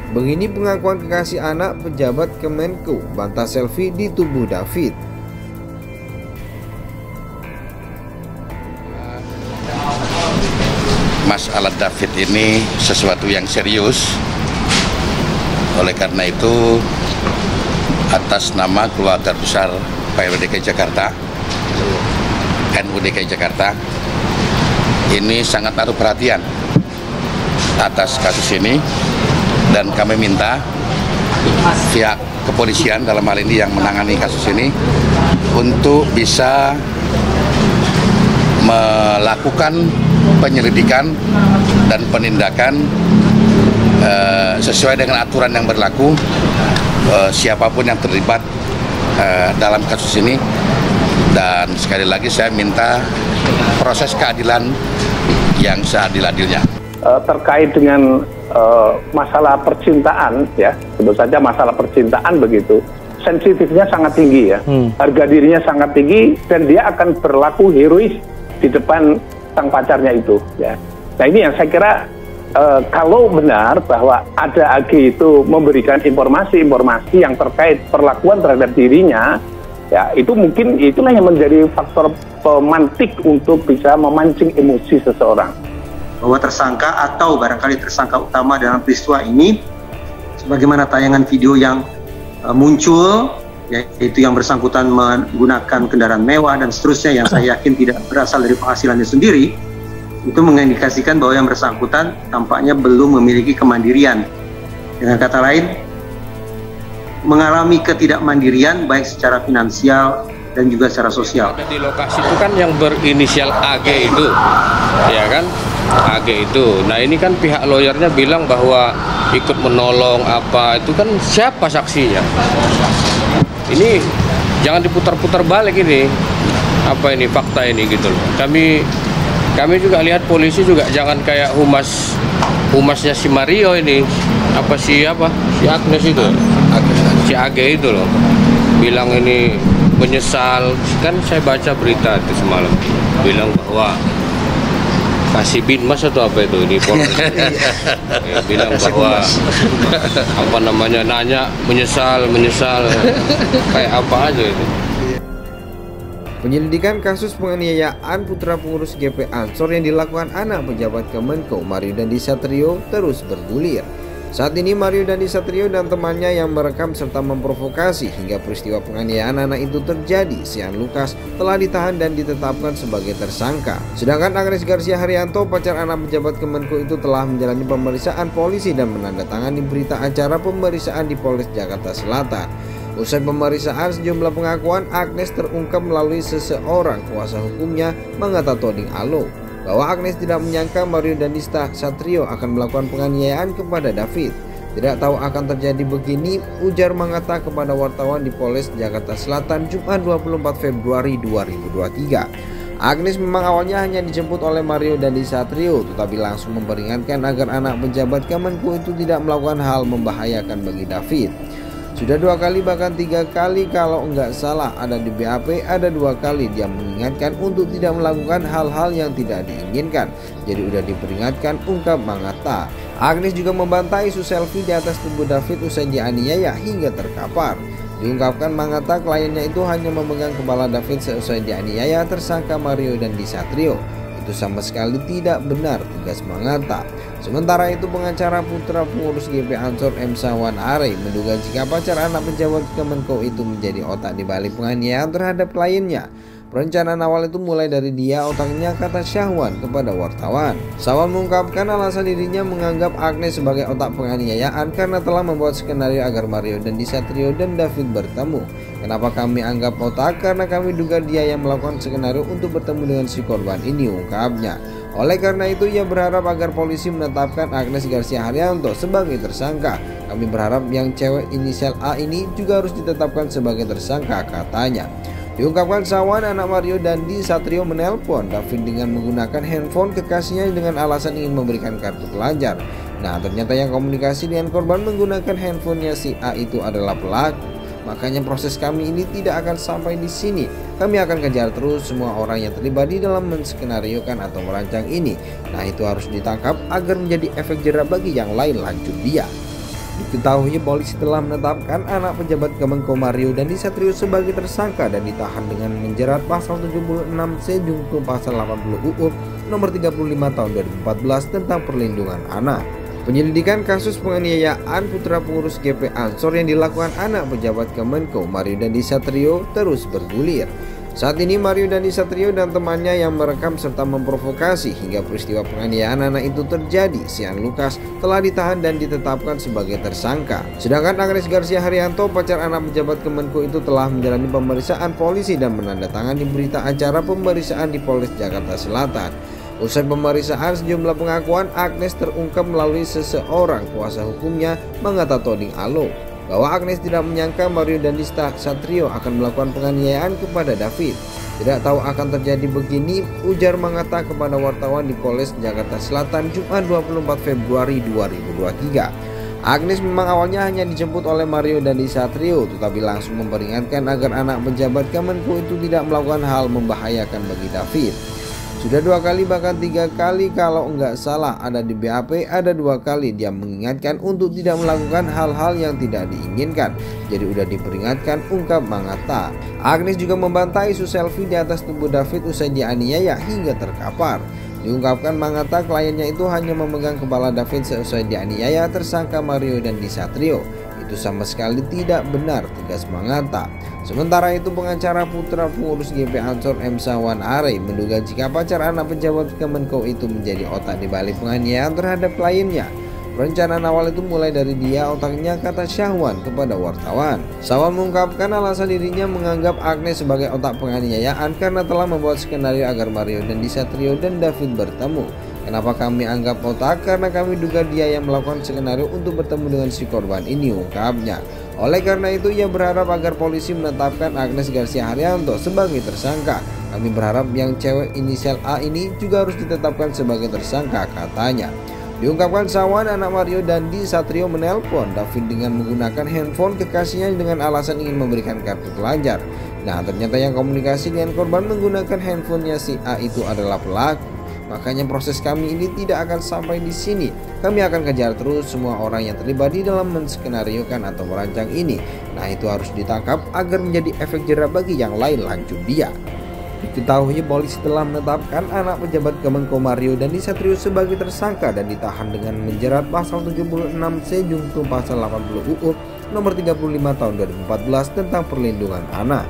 Begini pengakuan kekasih anak pejabat Kemenko bantah selfie di tubuh David. Masalah David ini sesuatu yang serius. Oleh karena itu, atas nama keluarga besar PRW DKI Jakarta, NU DKI Jakarta, ini sangat naruh perhatian atas kasus ini, dan kami minta pihak kepolisian dalam hal ini yang menangani kasus ini untuk bisa melakukan penyelidikan dan penindakan sesuai dengan aturan yang berlaku, siapapun yang terlibat dalam kasus ini. Dan sekali lagi saya minta proses keadilan yang seadil-adilnya. Terkait dengan masalah percintaan, ya, tentu saja masalah percintaan begitu sensitifnya sangat tinggi, ya, harga dirinya sangat tinggi, dan dia akan berlaku herois di depan sang pacarnya itu, ya. Nah, ini yang saya kira kalau benar bahwa ada AG itu memberikan informasi-informasi yang terkait perlakuan terhadap dirinya, ya, itu mungkin itulah yang menjadi faktor pemantik untuk bisa memancing emosi seseorang. Bahwa tersangka atau barangkali tersangka utama dalam peristiwa ini, sebagaimana tayangan video yang muncul, yaitu yang bersangkutan menggunakan kendaraan mewah dan seterusnya, yang saya yakin tidak berasal dari penghasilannya sendiri, itu mengindikasikan bahwa yang bersangkutan tampaknya belum memiliki kemandirian. Dengan kata lain, mengalami ketidakmandirian baik secara finansial dan juga secara sosial. Di lokasi itu kan yang berinisial AG itu, ya kan? AG itu. Nah, ini kan pihak lawyernya bilang bahwa ikut menolong apa, itu kan siapa saksinya? Ini jangan diputar-putar balik ini. Apa ini fakta ini gitu loh. Kami juga lihat polisi juga jangan kayak humasnya si Mario ini. Si Agnes itu. Si AG itu loh. Bilang ini menyesal. Kan saya baca berita itu semalam. Bilang bahwa kasih binmas atau apa itu di Polres. Bilang bahwa nanya menyesal kayak apa aja itu. Penyelidikan kasus penganiayaan putra pengurus GP Ansor yang dilakukan anak pejabat Kemenko Mario Dandi Satrio terus bergulir. Saat ini Mario Dandi Satrio dan temannya yang merekam serta memprovokasi hingga peristiwa penganiayaan anak itu terjadi, Sian Lukas, telah ditahan dan ditetapkan sebagai tersangka. Sedangkan Agnes Garcia Haryanto, pacar anak pejabat Kemenko itu, telah menjalani pemeriksaan polisi dan menandatangani berita acara pemeriksaan di Polres Jakarta Selatan. Usai pemeriksaan, sejumlah pengakuan Agnes terungkap melalui seseorang kuasa hukumnya, Mangata Toding Alo, bahwa Agnes tidak menyangka Mario Dandi Satrio akan melakukan penganiayaan kepada David. Tidak tahu akan terjadi begini, ujar Mangata kepada wartawan di Polres Jakarta Selatan Jumat 24 Februari 2023. Agnes memang awalnya hanya dijemput oleh Mario Dandi Satrio, tetapi langsung memperingatkan agar anak pejabat Kemenko itu tidak melakukan hal membahayakan bagi David. Sudah 2 kali bahkan 3 kali kalau enggak salah ada di BAP, ada 2 kali dia mengingatkan untuk tidak melakukan hal-hal yang tidak diinginkan. Jadi udah diperingatkan, ungkap Mangata. Agnes juga membantah isu selfie di atas tubuh David usai dianiaya hingga terkapar. Diungkapkan Mangata kliennya itu hanya memegang kepala David seusai dianiaya tersangka Mario Dandi Satrio. Itu sama sekali tidak benar, tegas Mangata. Sementara itu pengacara putra pengurus GP Ansor M. Sawan Are menduga jika pacar anak pejabat Kemenko itu menjadi otak di balik penganiayaan terhadap kliennya. Perencanaan awal itu mulai dari dia, otaknya, kata Syahwan kepada wartawan. Sawan mengungkapkan alasan dirinya menganggap Agnes sebagai otak penganiayaan karena telah membuat skenario agar Mario Dandi Satrio dan David bertemu. Kenapa kami anggap otak? Karena kami duga dia yang melakukan skenario untuk bertemu dengan si korban ini, ungkapnya. Oleh karena itu ia berharap agar polisi menetapkan Agnes Garcia Haryanto sebagai tersangka. Kami berharap yang cewek inisial A ini juga harus ditetapkan sebagai tersangka, katanya. Diungkapkan Sawan, anak Mario Dandi Satrio menelpon David dengan menggunakan handphone kekasihnya dengan alasan ingin memberikan kartu pelajar. Nah, ternyata yang komunikasi dengan korban menggunakan handphonenya si A itu adalah pelaku. Makanya proses kami ini tidak akan sampai di sini. Kami akan kejar terus semua orang yang terlibat di dalam menskenariokan atau merancang ini. Nah, itu harus ditangkap agar menjadi efek jerah bagi yang lain, lanjut dia. Diketahui polisi telah menetapkan anak pejabat Kemenko Mario Dandisatrio sebagai tersangka dan ditahan dengan menjerat pasal 76C junto pasal 80 UU nomor 35 tahun 2014 tentang perlindungan anak. Penyelidikan kasus penganiayaan putra pengurus GP Ansor yang dilakukan anak pejabat Kemenko Mario Dandisatrio terus bergulir. Saat ini Mario Dandisatrio dan temannya yang merekam serta memprovokasi hingga peristiwa penganiayaan anak itu terjadi, Sian Lukas, telah ditahan dan ditetapkan sebagai tersangka. Sedangkan Agnes Garcia Haryanto, pacar anak pejabat Kemenko itu, telah menjalani pemeriksaan polisi dan menandatangani berita acara pemeriksaan di Polres Jakarta Selatan. Usai pemeriksaan, sejumlah pengakuan Agnes terungkap melalui seseorang kuasa hukumnya, Mangata Toding Alo, bahwa Agnes tidak menyangka Mario Dandisatrio akan melakukan penganiayaan kepada David. Tidak tahu akan terjadi begini, ujar Mangata kepada wartawan di Polres Jakarta Selatan Jumat 24 Februari 2023. Agnes memang awalnya hanya dijemput oleh Mario Dandisatrio, tetapi langsung memperingatkan agar anak pejabat Kemenko itu tidak melakukan hal membahayakan bagi David. Sudah 2 kali bahkan 3 kali kalau enggak salah ada di BAP, ada 2 kali dia mengingatkan untuk tidak melakukan hal-hal yang tidak diinginkan. Jadi udah diperingatkan, ungkap Mangata. Agnes juga membantah isu selfie di atas tubuh David usai dianiaya hingga terkapar. Diungkapkan Mangata kliennya itu hanya memegang kepala David seusai dianiaya tersangka Mario Dandisatrio. Itu sama sekali tidak benar, tegas Mangata. Sementara itu pengacara putra pengurus GP Ansor M. Sawan Are menduga jika pacar anak pejabat Kemenko itu menjadi otak di balik penganiayaan terhadap kliennya. Perencanaan awal itu mulai dari dia, otaknya, kata Syahwan kepada wartawan. Sawan mengungkapkan alasan dirinya menganggap Agnes sebagai otak penganiayaan karena telah membuat skenario agar Mario Dandisatrio dan David bertemu. Kenapa kami anggap otak? Karena kami duga dia yang melakukan skenario untuk bertemu dengan si korban ini, ungkapnya. Oleh karena itu ia berharap agar polisi menetapkan Agnes Garcia Haryanto sebagai tersangka. Kami berharap yang cewek inisial A ini juga harus ditetapkan sebagai tersangka, katanya. Diungkapkan Sawan, anak Mario Dandisatrio menelpon David dengan menggunakan handphone kekasihnya dengan alasan ingin memberikan kartu pelajar. Nah, ternyata yang komunikasi dengan korban menggunakan handphonenya si A itu adalah pelaku. Makanya proses kami ini tidak akan sampai di sini. Kami akan kejar terus semua orang yang terlibat di dalam menskenariokan atau merancang ini. Nah, itu harus ditangkap agar menjadi efek jerah bagi yang lain, lanjut dia. Diketahui polisi telah menetapkan anak pejabat Kemenko Mario Dandisatrio sebagai tersangka dan ditahan dengan menjerat pasal 76C junto pasal 80 UU nomor 35 tahun 2014 tentang perlindungan anak.